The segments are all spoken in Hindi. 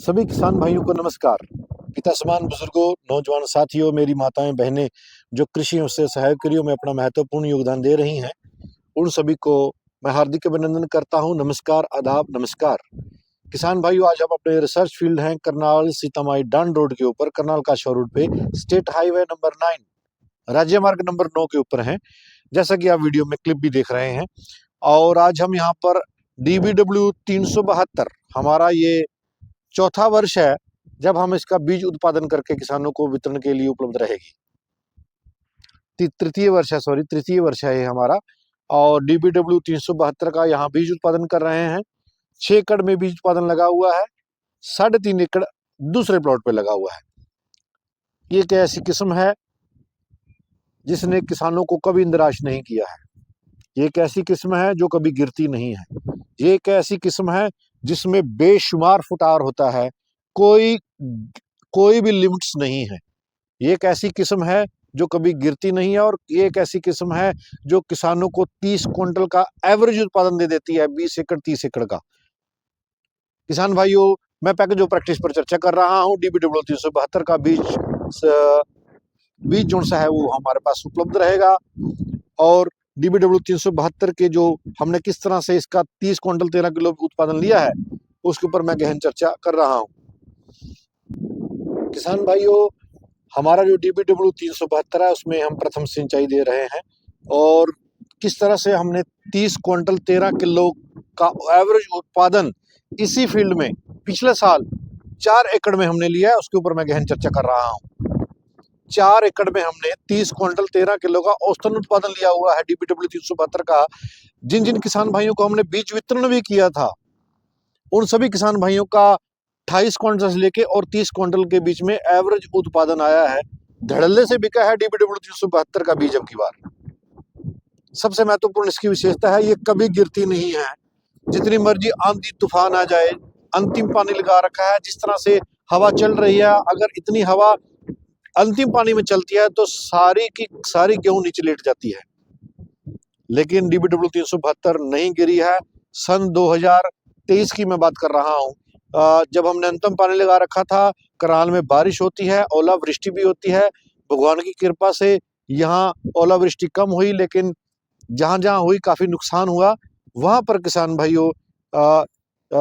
सभी किसान भाइयों को नमस्कार। पिता समान बुजुर्गों, नौजवान साथियों, मेरी माताएं बहनें जो कृषि से सहकारियों में अपना महत्वपूर्ण योगदान दे रही हैं, उन सभी को मैं हार्दिक अभिनंदन करता हूं। नमस्कार, आदाब, नमस्कार। किसान भाइयों, आज हम अपने रिसर्च फील्ड हैं करनाल सीतामाई डांड रोड के ऊपर, करनाल काशा रोड पे, स्टेट हाईवे नंबर 9, राज्य मार्ग नंबर 9 के ऊपर हैं, जैसा कि आप वीडियो में क्लिप भी देख रहे हैं। और आज हम यहाँ पर DBW 372, हमारा ये चौथा वर्ष है जब हम इसका बीज उत्पादन करके किसानों को वितरण के लिए उपलब्ध रहेगी। तृतीय वर्ष है ये हमारा। और DBW 372 का यहाँ बीज उत्पादन कर रहे हैं। 6 एकड़ में बीज उत्पादन लगा हुआ है, 3.5 एकड़ दूसरे प्लॉट पे लगा हुआ है। ये एक ऐसी किस्म है जिसने किसानों को कभी निराश नहीं किया है। ये एक ऐसी किस्म है जो कभी गिरती नहीं है। ये एक ऐसी किस्म है जिसमें बेशुमार फुटार होता है, कोई कोई भी लिमिट्स नहीं है। ये एक ऐसी किस्म है जो कभी गिरती नहीं है, और ये एक ऐसी किस्म है जो किसानों को 30 क्विंटल का एवरेज उत्पादन दे देती है, 20 एकड़ 30 एकड़ का। किसान भाइयों, मैं पैकेज ऑफ प्रैक्टिस पर चर्चा कर रहा हूँ। DBW 372 का बीज जो सा है वो हमारे पास उपलब्ध रहेगा। और DBW 372 के जो हमने किस तरह से इसका 30 क्विंटल 13 किलो उत्पादन लिया है, उसके ऊपर मैं गहन चर्चा कर रहा हूँ। किसान भाइयों, हमारा जो DBW 372 है उसमें हम प्रथम सिंचाई दे रहे हैं, और किस तरह से हमने 30 क्विंटल 13 किलो का एवरेज उत्पादन इसी फील्ड में पिछले साल 4 एकड़ में हमने लिया है, उसके ऊपर मैं गहन चर्चा कर रहा हूँ। 4 एकड़ में हमने 30 क्विंटल 13 किलो का औसतन उत्पादन लिया हुआ है DBW 372 का। जिन जिन किसान भाइयों को हमने बीज वितरण भी किया था, उन सभी किसान भाइयों का 28 क्विंटल से लेके और 30 क्विंटल के बीच में एवरेज उत्पादन आया है। धड़ल्ले से बिका है DBW 372 का बीज अब की बार। सबसे महत्वपूर्ण इसकी विशेषता है, ये कभी गिरती नहीं है। जितनी मर्जी आंधी तूफान आ जाए, अंतिम पानी लगा रखा है। जिस तरह से हवा चल रही है, अगर इतनी हवा अंतिम पानी में चलती है तो सारी की सारी गेहूं नीचे लेट जाती है। लेकिन DBW 372 नहीं गिरी है। सन 2023 की मैं बात कर रहा हूँ, जब हमने अंतिम पानी लगा रखा था, करनाल में बारिश होती है, ओलावृष्टि भी होती है। भगवान की कृपा से यहाँ ओलावृष्टि कम हुई, लेकिन जहाँ जहाँ हुई काफी नुकसान हुआ। वहां पर किसान भाइयों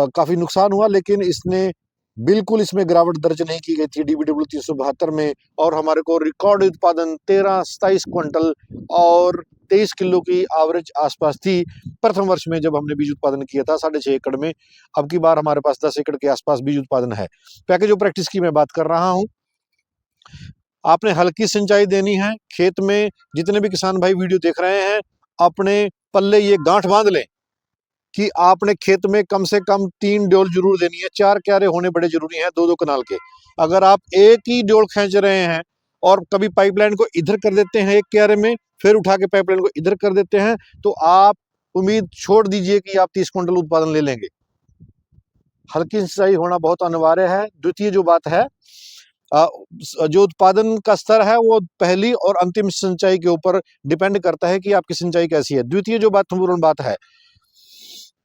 काफी नुकसान हुआ, लेकिन बिल्कुल इसमें गिरावट दर्ज नहीं की गई थी DBW 372 में। और हमारे को रिकॉर्ड उत्पादन 27 क्विंटल और 23 किलो की एवरेज आसपास थी प्रथम वर्ष में, जब हमने बीज उत्पादन किया था 6.5 एकड़ में। अब की बार हमारे पास 10 एकड़ के आसपास बीज उत्पादन है। पैकेज ऑफ प्रैक्टिस की मैं बात कर रहा हूँ। आपने हल्की सिंचाई देनी है। खेत में जितने भी किसान भाई वीडियो देख रहे हैं, अपने पल्ले ये गांठ बांध लें कि आपने खेत में कम से कम 3 ड्योल जरूर देनी है। 4 क्यारे होने बड़े जरूरी हैं, 2-2 कनाल के। अगर आप एक ही ड्योल खींच रहे हैं और कभी पाइपलाइन को इधर कर देते हैं एक क्यारे में, फिर उठा के पाइपलाइन को इधर कर देते हैं, तो आप उम्मीद छोड़ दीजिए कि आप 30 क्विंटल उत्पादन ले लेंगे। हल्की सिंचाई होना बहुत अनिवार्य है। द्वितीय जो बात है, जो उत्पादन का स्तर है वो पहली और अंतिम सिंचाई के ऊपर डिपेंड करता है कि आपकी सिंचाई कैसी है। द्वितीय जो महत्वपूर्ण बात है,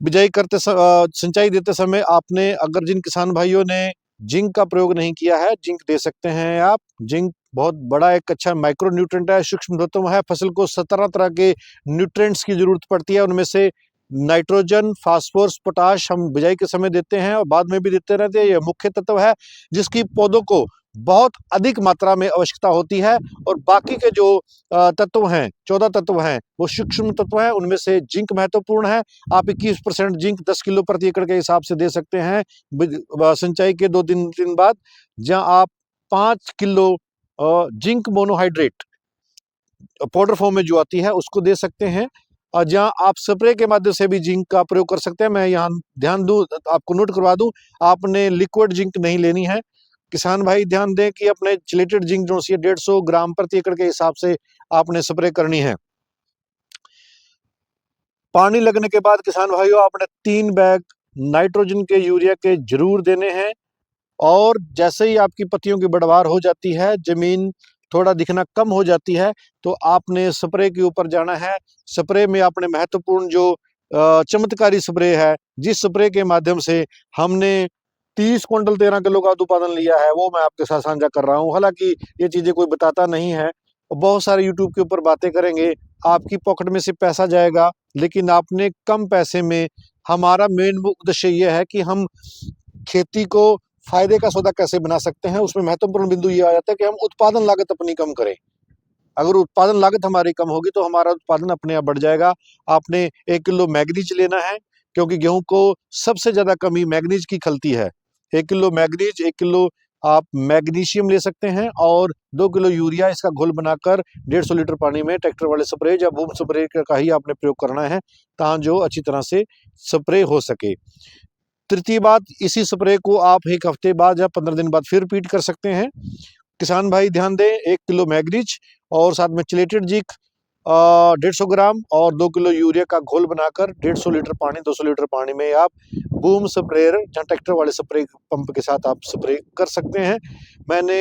बिजाई करते सिंचाई देते समय आपने, अगर जिन किसान भाइयों ने जिंक का प्रयोग नहीं किया है, जिंक दे सकते हैं आप। जिंक बहुत बड़ा एक अच्छा माइक्रो न्यूट्रेंट है, सूक्ष्म तत्व है। फसल को 17 तरह के न्यूट्रेंट्स की जरूरत पड़ती है, उनमें से नाइट्रोजन, फास्फोरस, पोटाश हम बिजाई के समय देते हैं और बाद में भी देते रहते हैं। यह मुख्य तत्व है जिसकी पौधों को बहुत अधिक मात्रा में आवश्यकता होती है। और बाकी के जो तत्व हैं, 14 तत्व हैं, वो सूक्ष्म तत्व हैं, उनमें से जिंक महत्वपूर्ण है। आप 21% जिंक 10 किलो प्रति एकड़ के हिसाब से दे सकते हैं सिंचाई के 2 दिन बाद। जहां आप 5 kilo zinc monohydrate powder form में जो आती है उसको दे सकते हैं, और जहां आप स्प्रे के माध्यम से भी जिंक का प्रयोग कर सकते हैं। मैं यहाँ ध्यान दूं, आपको नोट करवा दूं, आपने लिक्विड जिंक नहीं लेनी है। किसान भाई ध्यान दें कि अपने चिलेटेड जिंक जो सी 150 ग्राम प्रति एकड़ के हिसाब से आपने स्प्रे करनी है। पानी लगने के बाद किसान भाइयों, आपने 3 बैग नाइट्रोजन के, यूरिया के जरूर देने हैं। और जैसे ही आपकी पत्तियों की बढ़वार हो जाती है, जमीन थोड़ा दिखना कम हो जाती है, तो आपने स्प्रे के ऊपर जाना है। स्प्रे में आपने महत्वपूर्ण जो चमत्कारी स्प्रे है, जिस स्प्रे के माध्यम से हमने 30 क्विंटल 13 किलो का उत्पादन लिया है, वो मैं आपके साथ साझा कर रहा हूँ। हालांकि ये चीजें कोई बताता नहीं है, बहुत सारे यूट्यूब के ऊपर बातें करेंगे, आपकी पॉकेट में से पैसा जाएगा, लेकिन आपने कम पैसे में, हमारा मेन उद्देश्य ये है कि हम खेती को फायदे का सौदा कैसे बना सकते हैं। उसमें महत्वपूर्ण बिंदु ये आ जाता है कि हम उत्पादन लागत अपनी कम करें। अगर उत्पादन लागत हमारी कम होगी तो हमारा उत्पादन अपने आप बढ़ जाएगा। आपने 1 किलो मैग्नीज लेना है, क्योंकि गेहूं को सबसे ज्यादा कमी मैग्नीज की खलती है। 1 किलो मैग्नीज, 1 किलो आप मैग्नीशियम ले सकते हैं, और 2 किलो यूरिया, इसका घोल बनाकर 150 लीटर पानी में ट्रैक्टर वाले स्प्रे या बूम स्प्रे का ही आपने प्रयोग करना है, ताकि जो अच्छी तरह से स्प्रे हो सके। तृतीय बात, इसी स्प्रे को आप 1 हफ्ते बाद या 15 दिन बाद फिर रिपीट कर सकते हैं। किसान भाई ध्यान दें, 1 किलो मैग्नीज और साथ में चिलेटेड जिंक 150 ग्राम और 2 किलो यूरिया का घोल बनाकर 150 लीटर पानी, 200 लीटर पानी में आप बूम स्प्रेयर या ट्रैक्टर वाले स्प्रे पंप के साथ आप स्प्रे कर सकते हैं। मैंने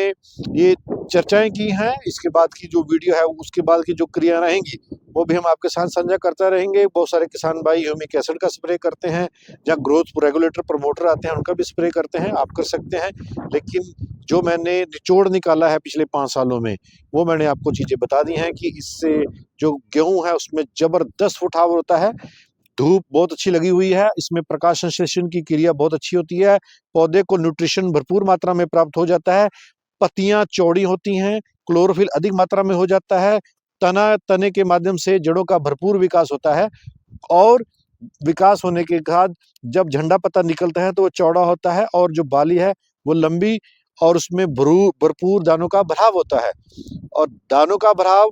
ये चर्चाएं की हैं, इसके बाद की जो वीडियो है, उसके बाद की जो क्रिया रहेंगी, वो भी हम आपके साथ साझा करते रहेंगे। बहुत सारे किसान भाई ह्यूमिक एसिड का स्प्रे करते हैं, या ग्रोथ रेगुलेटर प्रमोटर आते हैं, उनका भी स्प्रे करते हैं, आप कर सकते हैं। लेकिन जो मैंने निचोड़ निकाला है पिछले 5 सालों में, वो मैंने आपको चीजें बता दी हैं कि इससे जो गेहूं है उसमें जबरदस्त उठाव होता है। धूप बहुत अच्छी लगी हुई है, इसमें प्रकाश संश्लेषण की क्रिया बहुत अच्छी होती है, पौधे को न्यूट्रिशन भरपूर मात्रा में प्राप्त हो जाता है, पत्तियां चौड़ी होती हैं, क्लोरोफिल अधिक मात्रा में हो जाता है, तने के माध्यम से जड़ों का भरपूर विकास होता है, और विकास होने के बाद जब झंडा पत्ता निकलता है तो वो चौड़ा होता है, और जो बाली है वो लंबी, और उसमें भरपूर दानों का भराव होता है। और दानों का भराव,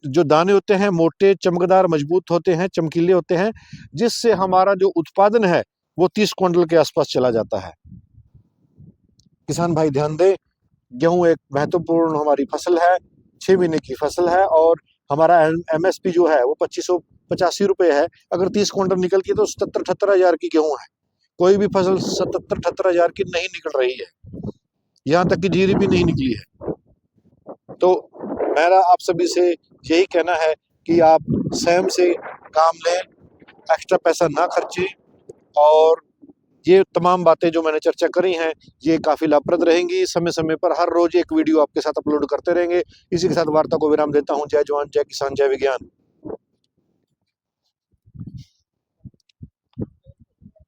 जो दाने होते हैं मोटे, चमकदार, मजबूत होते हैं, चमकीले होते हैं, जिससे हमारा जो उत्पादन है वो 30 क्विंटल के आसपास चला जाता है। किसान भाई ध्यान दें, गेहूं एक महत्वपूर्ण हमारी फसल है, 6 महीने की फसल है, और हमारा एमएसपी जो है वो 2585 रुपये है। अगर 30 क्विंटल निकल की तो 77-78 हजार की गेहूं है। कोई भी फसल 77-78 हजार की नहीं निकल रही है, यहाँ तक कि जीरी भी नहीं निकली है। तो मेरा आप सभी से यही कहना है कि आप स्वयं से काम लें, एक्स्ट्रा पैसा ना खर्चें, और ये तमाम बातें जो मैंने चर्चा करी हैं, ये काफ़ी लाभप्रद रहेंगी। समय समय पर हर रोज एक वीडियो आपके साथ अपलोड करते रहेंगे। इसी के साथ वार्ता को विराम देता हूँ। जय जवान, जय किसान, जय विज्ञान।